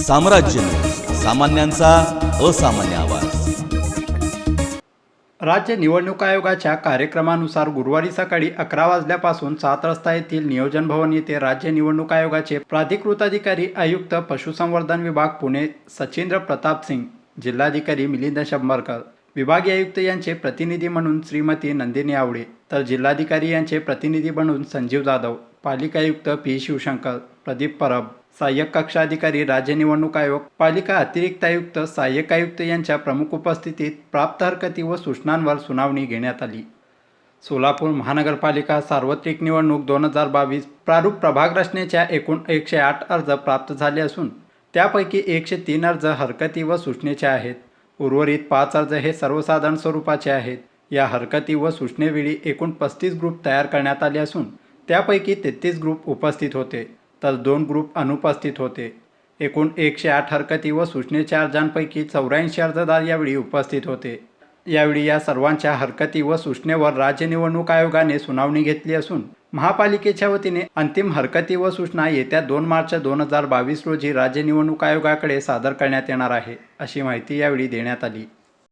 साम्राज्य न्यूज, सामान्यांचा असामान्य आवाज। राज्य निवडणूक आयोगाच्या कार्यक्रमानुसार गुरुवारी सकाळी 11 वाजल्यापासून 7 रस्ता येथील नियोजन भवन येथे राज्य निवडणूक आयोगाचे प्राधिकृत अधिकारी आयुक्त पशुसंवर्धन विभाग पुणे सचिंद्र प्रताप सिंग, जिल्हाधिकारी मिलिंद शंभरकर, विभागीय आयुक्त यांचे प्रतिनिधी म्हणून श्रीमती नंदिनी आवडे, तर जिल्हाधिकारी यांचे प्रतिनिधी म्हणून संजीव जाधव, पालिका आयुक्त पी शिवशंकर, प्रदीप परब, सहाय्यक कक्षाधिकारी राज्य निवडणूक आयोग, पालिका अतिरिक्त आयुक्त, सहाय्यक आयुक्त यांच्या प्रमुख उपस्थितीत प्राप्त हरकती व सूचनांवर सुनावणी घेण्यात आली। सोलापूर महानगरपालिका सार्वत्रिक निवडणूक 2022 प्रारूप प्रभाग रचनेच्या एकूण 108 अर्ज प्राप्त झाले असून त्यापैकी 103 अर्ज हरकती व सूचनेचे आहेत। उर्वरित 5 अर्ज हे सर्वसाधारण स्वरूपाचे आहेत। या हरकती व सूचनेवेळी एकूण 35 ग्रुप तयार करण्यात आले असून त्यापैकी 33 ग्रुप उपस्थित होते तर 2 ग्रुप अनुपस्थित होते। एकूण 108 हरकती व सूचनेच्या अर्जांपैकी 84 अर्जदार यावेळी उपस्थित होते। यावेळी या सर्वांच्या हरकती व सूचनेवर राज्य निवडणूक आयोगाने सुनावणी घेतली असून महापालिकेच्या वतीने अंतिम हरकती व सूचना येत्या 2 मार्च 2022 रोजी राज्य निवडणूक आयोगाकडे सादर करण्यात येणार आहे, अशी माहिती यावेळी देण्यात आली।